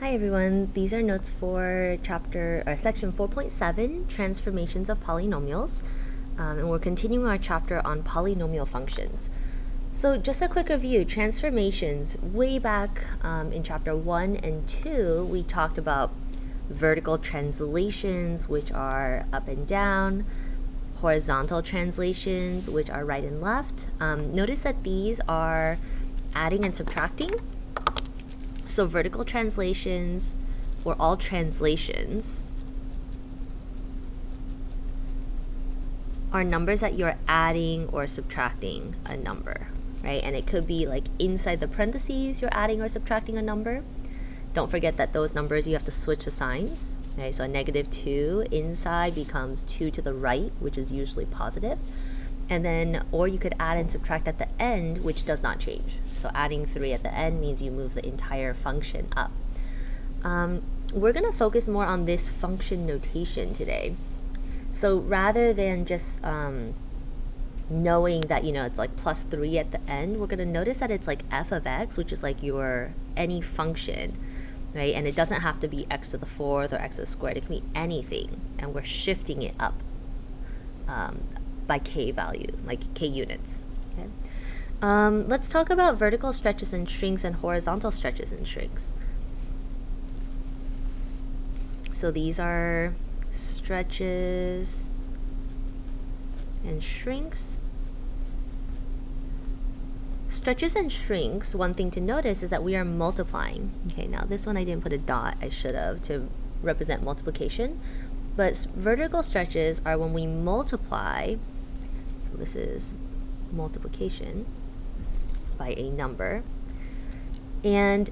Hi everyone, these are notes for section 4.7, Transformations of Polynomials, and we're continuing our chapter on polynomial functions. So just a quick review, transformations, way back in chapter 1 and 2, we talked about vertical translations, which are up and down, horizontal translations, which are right and left. Notice that these are adding and subtracting. So vertical translations, or all translations, are numbers that you're adding or subtracting a number, right? And it could be like inside the parentheses you're adding or subtracting a number. Don't forget that those numbers you have to switch the signs. Okay, so a -2 inside becomes 2 to the right, which is usually positive. And then, or you could add and subtract at the end, which does not change. So adding 3 at the end means you move the entire function up. We're going to focus more on this function notation today. So rather than just knowing that, it's like +3 at the end, we're going to notice that it's like f of x, which is like your any function, right? And it doesn't have to be x to the 4th or x to the squared. It can be anything, and we're shifting it up by k value, like k units. Okay? Let's talk about vertical stretches and shrinks and horizontal stretches and shrinks. So these are stretches and shrinks. Stretches and shrinks, one thing to notice is that we are multiplying. Okay, now this one I didn't put a dot, I should have, to represent multiplication. But vertical stretches are when we multiply, so this is multiplication by a number. And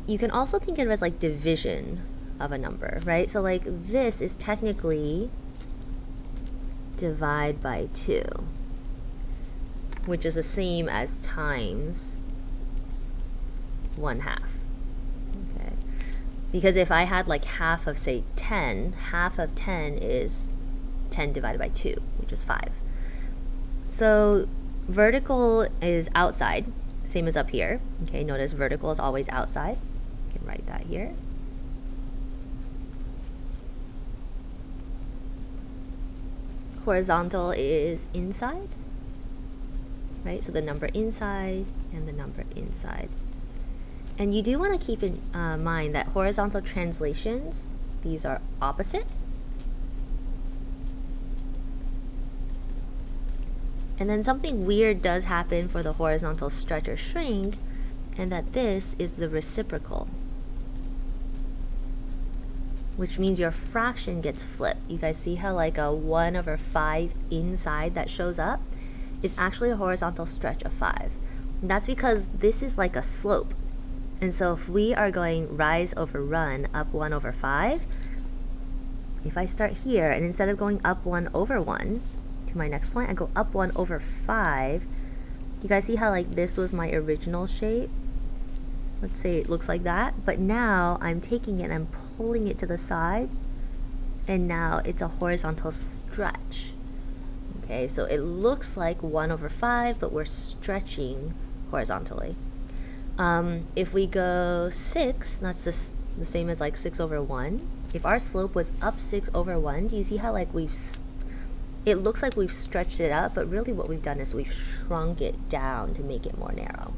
you can also think of it as like division of a number, right? So like this is technically divide by 2, which is the same as times 1/2. Okay. Because if I had like half of, say, 10, half of 10 is 10 divided by 2, which is 5. So vertical is outside, same as up here. Okay, notice vertical is always outside. You can write that here. Horizontal is inside, right? So the number inside and the number inside. And you do want to keep in mind that horizontal translations, these are opposite. And then something weird does happen for the horizontal stretch or shrink, and that this is the reciprocal, which means your fraction gets flipped. You guys see how like a 1/5 inside that shows up is actually a horizontal stretch of 5. And that's because this is like a slope. And so if we are going rise over run up 1/5, if I start here and instead of going up 1/1 to my next point, I go up 1/5. Do you guys see how like this was my original shape? Let's say it looks like that, but now I'm taking it and I'm pulling it to the side, and now it's a horizontal stretch. Okay, so it looks like 1/5, but we're stretching horizontally. If we go 6, that's the same as like 6/1. If our slope was up 6/1, do you see how like it looks like we've stretched it up, but really what we've done is we've shrunk it down to make it more narrow.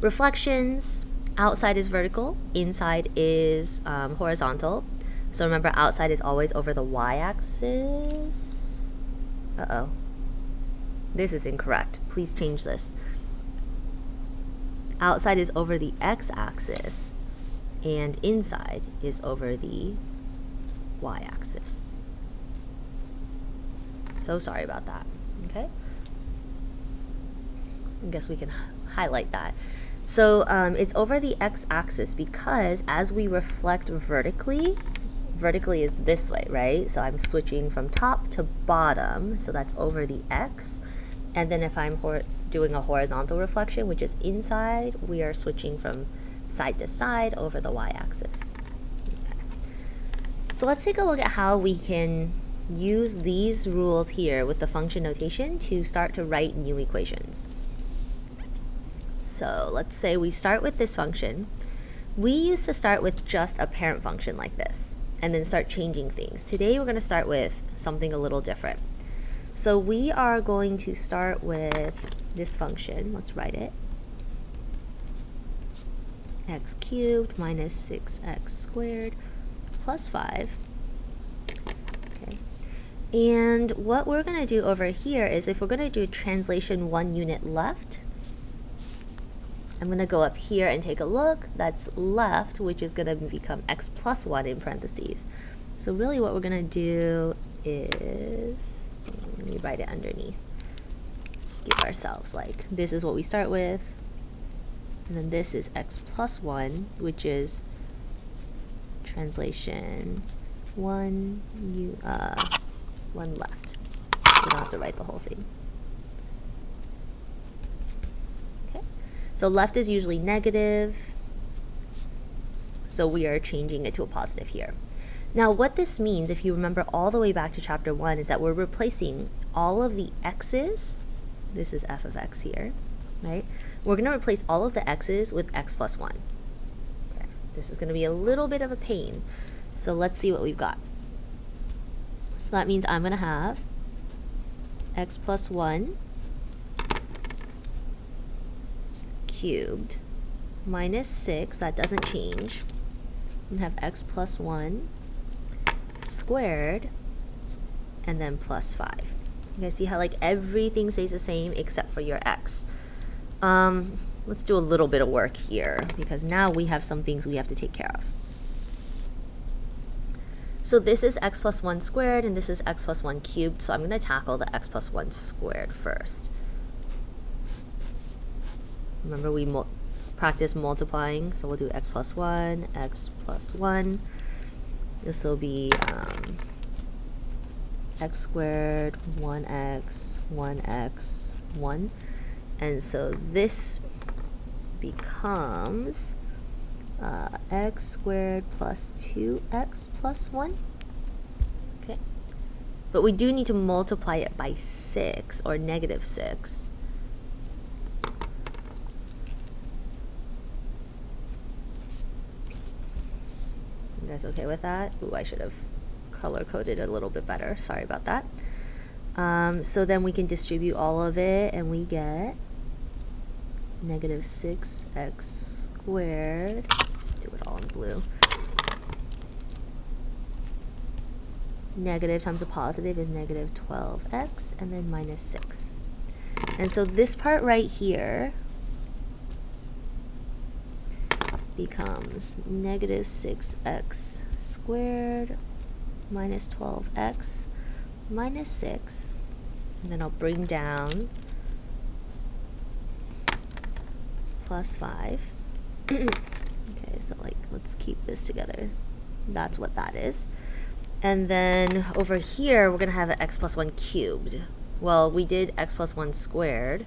Reflections, outside is vertical, inside is horizontal. So remember, outside is always over the y-axis. Uh-oh. This is incorrect. Please change this. Outside is over the x-axis, and inside is over the y-axis. So sorry about that. Okay? I guess we can highlight that. So it's over the x-axis because as we reflect vertically is this way, right? So I'm switching from top to bottom, so that's over the x. And then if I'm doing a horizontal reflection, which is inside, we are switching from side to side over the y-axis. Okay. So let's take a look at how we can use these rules here with the function notation to start to write new equations. So let's say we start with this function. We used to start with just a parent function like this and then start changing things. Today we're going to start with something a little different. So we are going to start with this function. Let's write it. X cubed minus 6x squared plus 5. Okay. And what we're going to do over here is, if we're going to do translation 1 unit left, I'm going to go up here and take a look. That's left, which is going to become x plus 1 in parentheses. So really what we're going to do is, let me write it underneath. Give ourselves, like, this is what we start with. And then this is x plus 1, which is translation 1 left. We don't have to write the whole thing. Okay. So left is usually negative, so we are changing it to a positive here. Now what this means, if you remember all the way back to chapter 1, is that we're replacing all of the x's. This is f of x here, right? We're going to replace all of the x's with x plus 1. Okay. This is going to be a little bit of a pain. So let's see what we've got. So that means I'm going to have x plus 1 cubed minus 6, that doesn't change. I'm going to have x plus 1 squared and then plus 5. You guys see how like everything stays the same except for your x. Let's do a little bit of work here, because now we have some things we have to take care of. So this is x plus 1 squared and this is x plus 1 cubed, so I'm going to tackle the x plus 1 squared first. Remember, we practice multiplying, so we'll do x plus 1, x plus 1. This will be x squared, 1x, 1x, 1. And so this becomes x squared plus 2x plus 1. Okay. But we do need to multiply it by 6, or negative 6. You guys okay with that? Ooh, I should have color-coded a little bit better. Sorry about that. So then we can distribute all of it, and we get negative 6x squared. Do it all in blue. Negative times a positive is negative 12x, and then minus 6. And so this part right here becomes negative 6x squared minus 12x minus 6. And then I'll bring down plus 5. Okay, so like, let's keep this together. That's what that is. And then over here, we're going to have an x plus 1 cubed. Well, we did x plus 1 squared.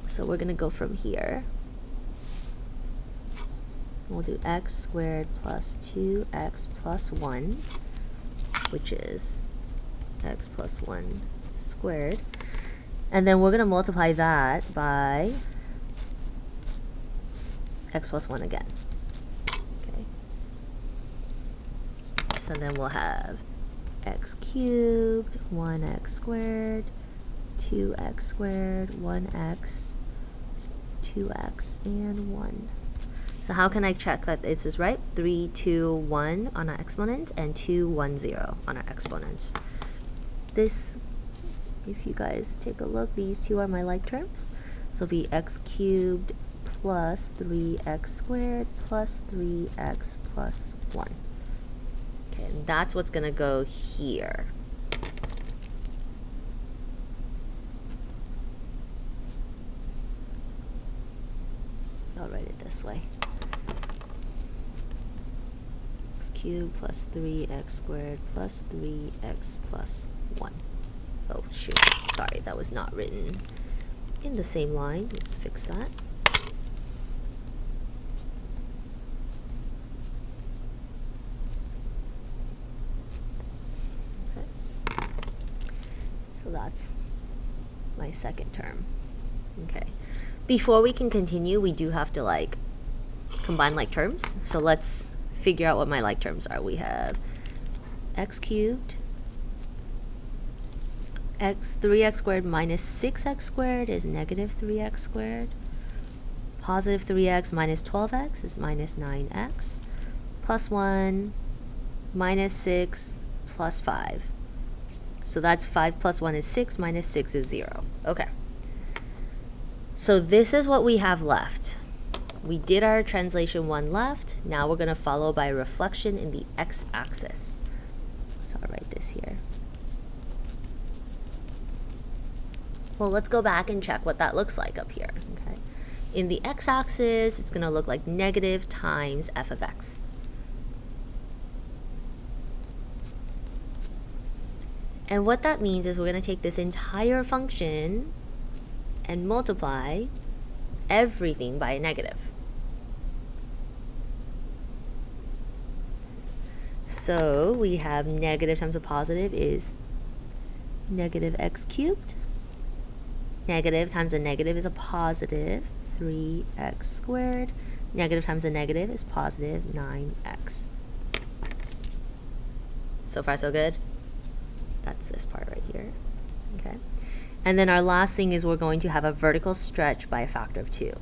So we're going to go from here. We'll do x squared plus 2x plus 1, which is x plus 1 squared. And then we're going to multiply that by x plus 1 again. Okay. So then we'll have x cubed, 1x squared, 2x squared, 1x, 2x, and 1. So how can I check that this is right? 3, 2, 1 on our exponent, and 2, 1, 0 on our exponents. This, if you guys take a look, these two are my like terms. So it'll be x cubed plus 3x squared plus 3x plus 1. Okay, and that's what's going to go here. I'll write it this way. X cubed plus 3x squared plus 3x plus 1. Oh shoot, sorry, that was not written in the same line. Let's fix that. Okay. So that's my second term. Okay. Before we can continue, we do have to like combine like terms. So let's figure out what my like terms are. We have x cubed, 3x squared minus 6x squared is negative 3x squared. Positive 3x minus 12x is minus 9x. Plus 1 minus 6 plus 5. So that's 5 plus 1 is 6, minus 6 is 0. Okay. So this is what we have left. We did our translation 1 left. Now we're going to follow by reflection in the x-axis. So I'll write this here. Well, let's go back and check what that looks like up here. Okay. In the x-axis, it's going to look like negative times f of x. And what that means is we're going to take this entire function and multiply everything by a negative. So we have negative times a positive is negative x cubed. Negative times a negative is a positive 3x squared. Negative times a negative is positive 9x. So far so good? That's this part right here. Okay. And then our last thing is we're going to have a vertical stretch by a factor of 2.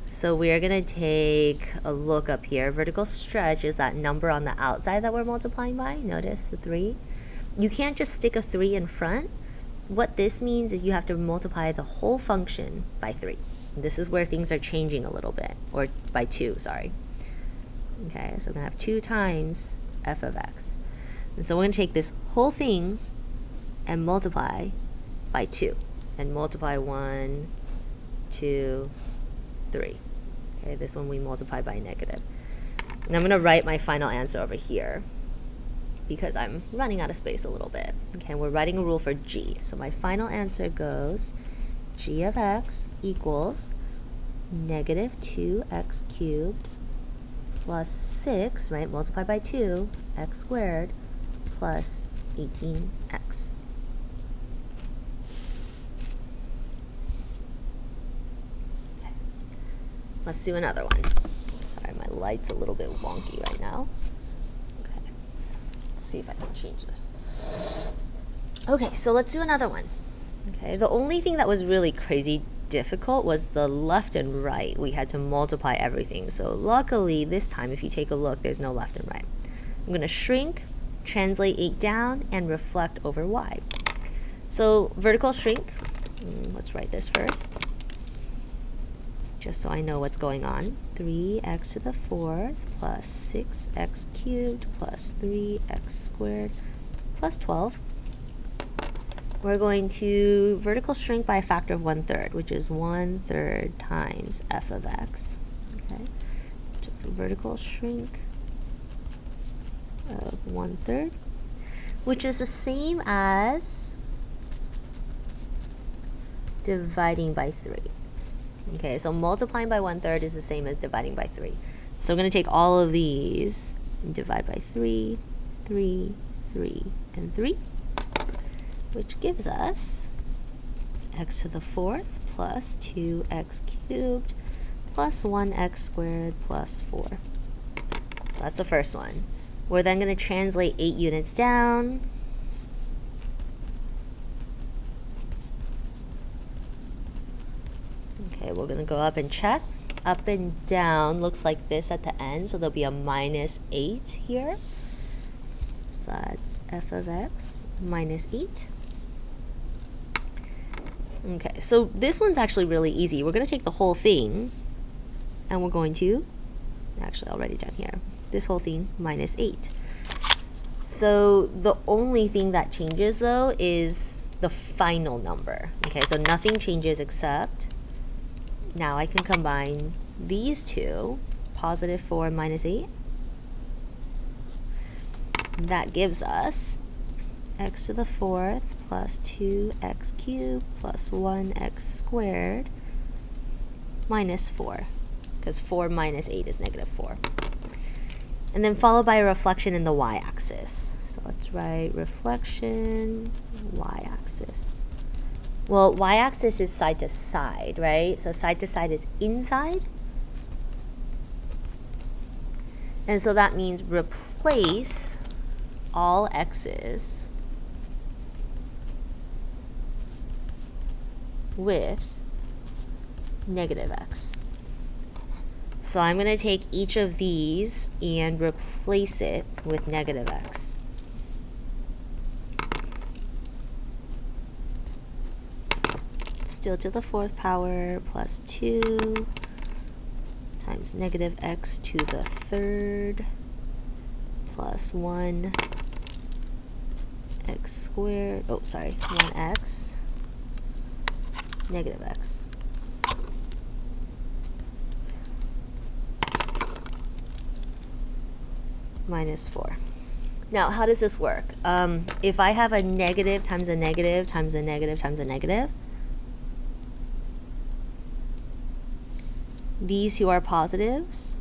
So we are going to take a look up here. Vertical stretch is that number on the outside that we're multiplying by. Notice the 3. You can't just stick a 3 in front. What this means is you have to multiply the whole function by 3. This is where things are changing a little bit, or by 2, sorry. Okay, so we're going to have 2 times f of x. And so we're going to take this whole thing and multiply by 2. And multiply 1, 2, 3. Okay, this one we multiply by negative. And I'm going to write my final answer over here because I'm running out of space a little bit. Okay, we're writing a rule for g. So my final answer goes g of x equals negative 2x cubed plus 6, right, multiplied by 2, x squared, plus 18x. Okay. Let's do another one. Sorry, my light's a little bit wonky right now. Okay, let's see if I can change this. Okay, so let's do another one. Okay, the only thing that was really crazy difficult was the left and right. We had to multiply everything. So luckily this time, if you take a look, there's no left and right. I'm going to shrink, translate 8 down, and reflect over y. So vertical shrink, let's write this first, just so I know what's going on. 3x to the 4th plus 6x cubed plus 3x squared plus 12. We're going to vertical shrink by a factor of 1/3, which is 1/3 times f of x. Okay, just vertical shrink of 1/3, which is the same as dividing by 3. Okay, so multiplying by 1/3 is the same as dividing by 3. So we're going to take all of these and divide by 3, 3, 3, and 3. Which gives us x to the 4th plus 2x cubed plus 1x squared plus 4. So that's the first one. We're then going to translate 8 units down. Okay, we're going to go up and check. Up and down looks like this at the end, so there'll be a minus 8 here. So that's f of x minus 8. Okay, so this one's actually really easy. We're going to take the whole thing, and we're going to, actually I'll write it down here, this whole thing minus 8. So the only thing that changes though is the final number. Okay, so nothing changes except now I can combine these two, positive 4 minus 8. That gives us x to the 4th plus 2x cubed plus 1x squared minus 4, because 4 minus 8 is negative 4. And then followed by a reflection in the y-axis. So let's write reflection, y-axis. Well, y-axis is side to side, right? So side to side is inside. And so that means replace all x's with negative x. So I'm going to take each of these and replace it with negative x. Still to the fourth power plus 2 times negative x to the third plus 1 x squared, 1x negative x. Minus 4. Now, how does this work? If I have a negative times a negative times a negative times a negative, these two are positives,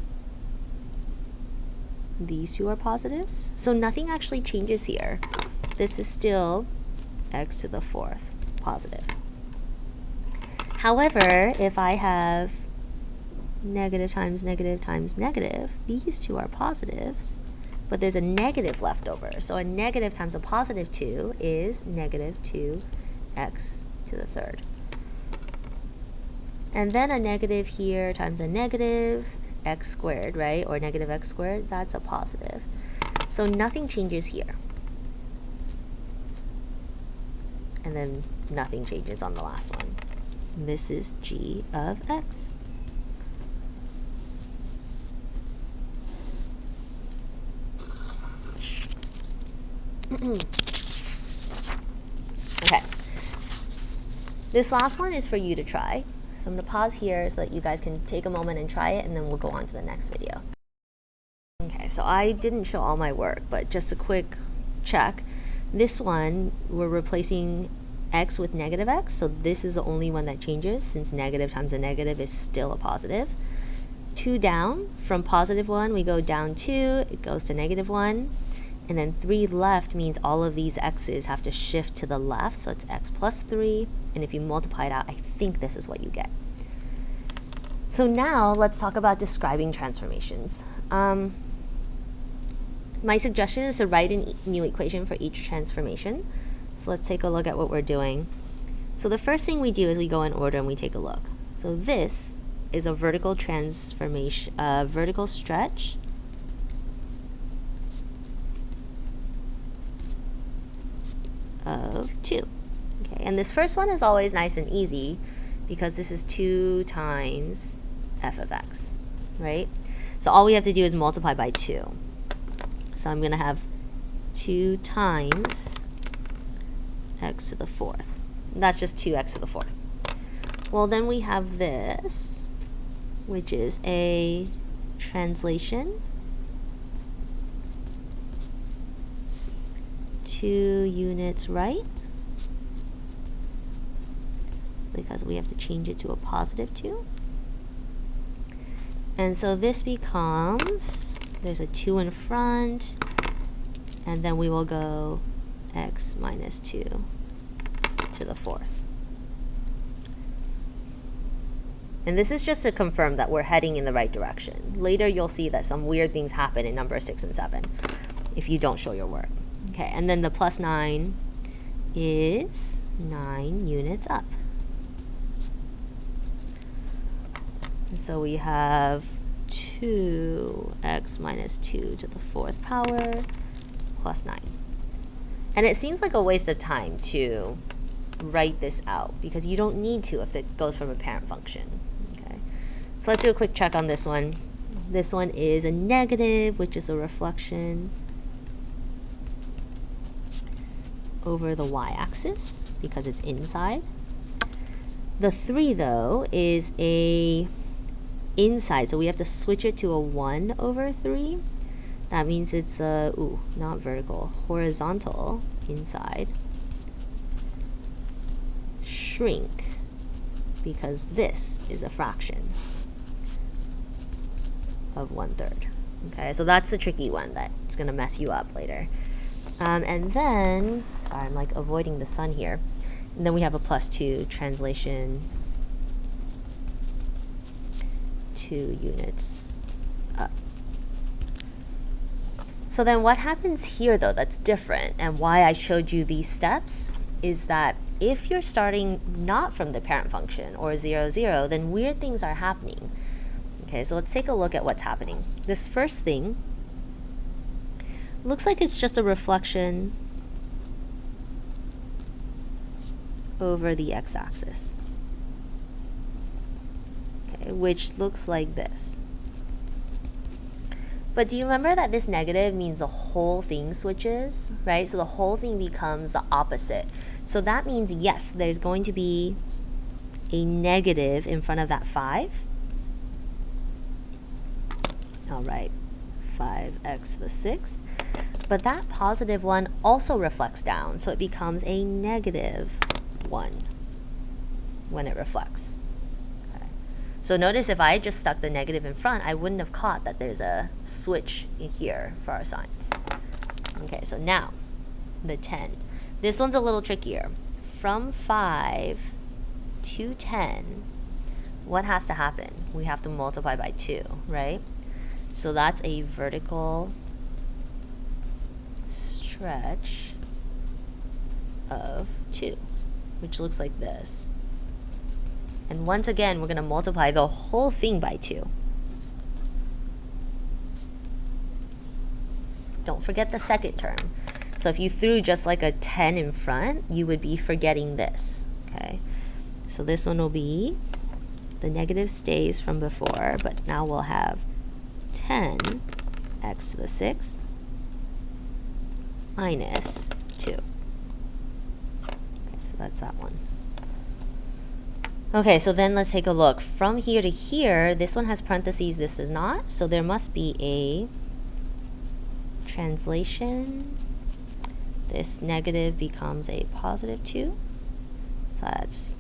these two are positives, so nothing actually changes here. This is still x to the fourth positive. However, if I have negative times negative times negative, these two are positives, but there's a negative left over. So a negative times a positive 2 is negative 2x to the third. And then a negative here times a negative x squared, right? Or negative x squared, that's a positive. So nothing changes here. And then nothing changes on the last one. This is g of x. Okay. This last one is for you to try. So I'm going to pause here so that you guys can take a moment and try it, and then we'll go on to the next video. Okay, so I didn't show all my work, but just a quick check. This one, we're replacing x with negative x, so this is the only one that changes since negative times a negative is still a positive. 2 down, from positive 1 we go down 2, it goes to negative 1, and then 3 left means all of these x's have to shift to the left, so it's x plus 3, and if you multiply it out, I think this is what you get. So now let's talk about describing transformations. My suggestion is to write a new equation for each transformation. So let's take a look at what we're doing. So the first thing we do is we go in order and we take a look. So this is a vertical transformation, vertical stretch of 2. Okay, and this first one is always nice and easy because this is 2 times f of x, right? So all we have to do is multiply by 2. So I'm going to have 2 times x to the fourth. That's just 2x to the fourth. Well, then we have this, which is a translation 2 units right, because we have to change it to a positive 2. And so this becomes, there's a 2 in front, and then we will go x minus 2 to the fourth. And this is just to confirm that we're heading in the right direction. Later you'll see that some weird things happen in number 6 and 7 if you don't show your work. Okay, and then the plus 9 is 9 units up. And so we have 2x minus 2 to the fourth power plus 9. And it seems like a waste of time to write this out because you don't need to if it goes from a parent function. Okay, so let's do a quick check on this one. This one is a negative, which is a reflection over the y-axis because it's inside. The 3 though is a inside, so we have to switch it to a 1 over 3. That means it's a, not vertical, horizontal inside. Shrink, because this is a fraction of 1/3. Okay, so that's a tricky one that's going to mess you up later. And then, sorry, I'm like avoiding the sun here. And then we have a +2 translation 2 units up. So then what happens here though that's different, and why I showed you these steps, is that if you're starting not from the parent function or 0, 0, then weird things are happening. Okay, so let's take a look at what's happening. This first thing looks like it's just a reflection over the x-axis, okay, which looks like this. But do you remember that this negative means the whole thing switches, right? So the whole thing becomes the opposite. So that means, yes, there's going to be a negative in front of that 5. All right, 5x to the 6. But that positive one also reflects down, so it becomes a -1 when it reflects. Okay. So notice if I just stuck the negative in front, I wouldn't have caught that there's a switch in here for our signs. Okay, so now the 10. This one's a little trickier. From 5 to 10, what has to happen? We have to multiply by 2, right? So that's a vertical stretch of 2, which looks like this. And once again, we're going to multiply the whole thing by 2. Don't forget the second term. So if you threw just like a 10 in front, you would be forgetting this. Okay, so this one will be, the negative stays from before, but now we'll have 10x to the 6th minus 2. Okay, so that's that one. Okay, so then let's take a look. From here to here, this one has parentheses, this does not. So there must be a translation. This negative becomes a +2. So that's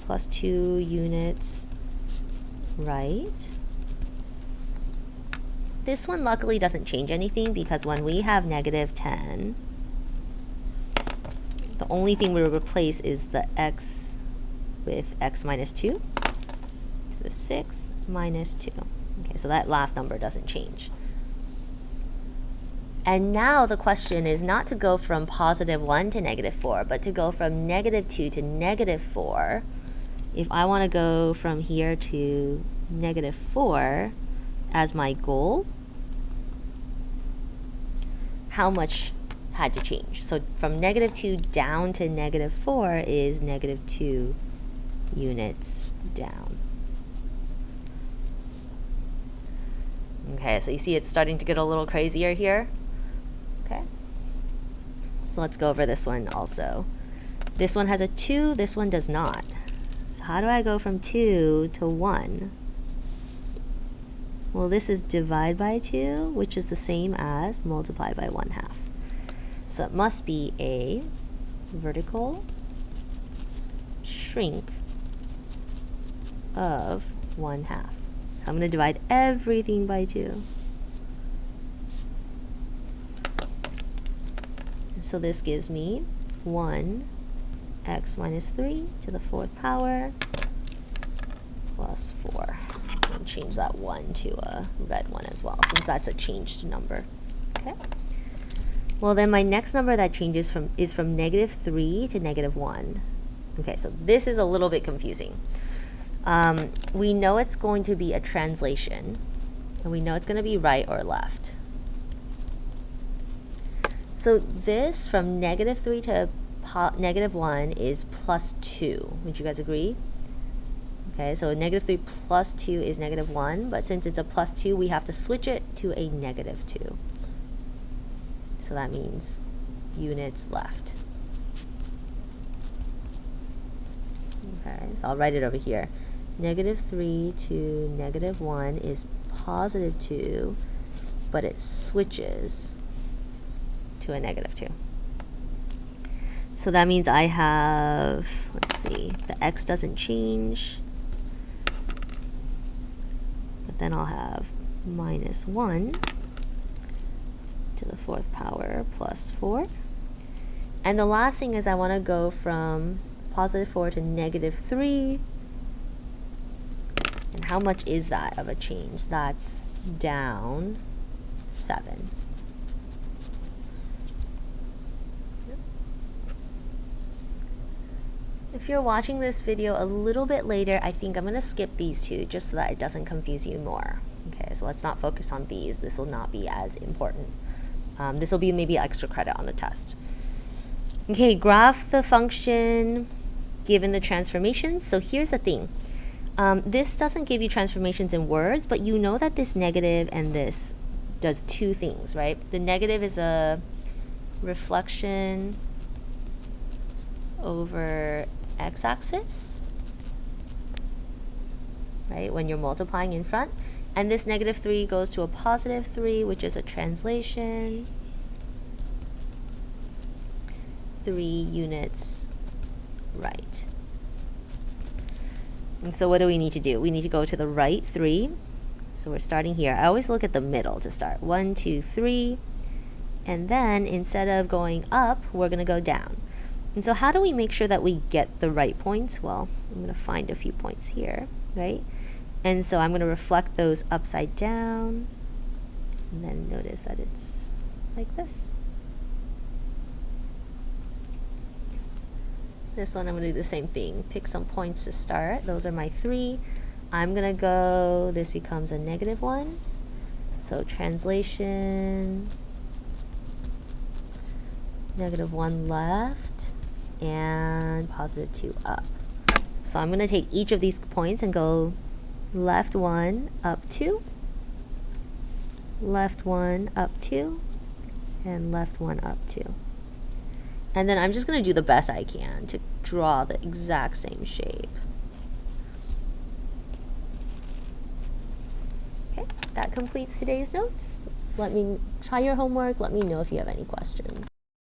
+2 units right. This one luckily doesn't change anything, because when we have -10, the only thing we will replace is the x with x minus 2 to the 6th minus 2. Okay, so that last number doesn't change. And now the question is not to go from +1 to -4, but to go from -2 to -4. If I want to go from here to -4 as my goal, how much had to change? So from -2 down to -4 is -2 units down. Okay, so you see it's starting to get a little crazier here. Okay, so let's go over this one also. This one has a 2, this one does not. So how do I go from 2 to 1? Well, this is divide by 2, which is the same as multiply by 1/2. So it must be a vertical shrink of 1/2. So I'm going to divide everything by 2. So this gives me 1x minus 3 to the 4th power plus 4. And change that 1 to a red one as well, since that's a changed number. Okay. Well, then my next number that changes is from -3 to -1. Okay, so this is a little bit confusing. We know it's going to be a translation, and we know it's going to be right or left. So this from -3 to -1 is +2. Would you guys agree? Okay, so -3 plus 2 is -1, but since it's a +2, we have to switch it to a -2. So that means units left. Okay, so I'll write it over here. -3 to -1 is +2, but it switches to a -2. So that means I have, let's see, the x doesn't change, but then I'll have -1 to the 4th power plus 4. And the last thing is I want to go from positive 4 to negative 3. And how much is that of a change? That's down 7. If you're watching this video a little bit later, I think I'm going to skip these two just so that it doesn't confuse you more. Okay, so let's not focus on these. This will not be as important. This will be maybe extra credit on the test. Okay, graph the function given the transformations. So here's the thing. This doesn't give you transformations in words, but you know that this negative and this does two things, right? The negative is a reflection over x-axis, right, when you're multiplying in front. And this negative 3 goes to a positive 3, which is a translation 3 units right. And so what do we need to do? We need to go to the right 3. So we're starting here. I always look at the middle to start. 1, 2, 3. And then instead of going up, we're going to go down. And so how do we make sure that we get the right points? Well, I'm going to find a few points here, right? And so I'm going to reflect those upside down. And then notice that it's like this. This one I'm going to do the same thing. Pick some points to start. Those are my 3. I'm going to go, this becomes a negative 1. So translation, negative 1 left, and positive 2 up. So I'm going to take each of these points and go left 1, up 2, left 1, up 2, and left 1, up 2. And then I'm just going to do the best I can to draw the exact same shape. Okay, that completes today's notes. Try your homework. Let me know if you have any questions.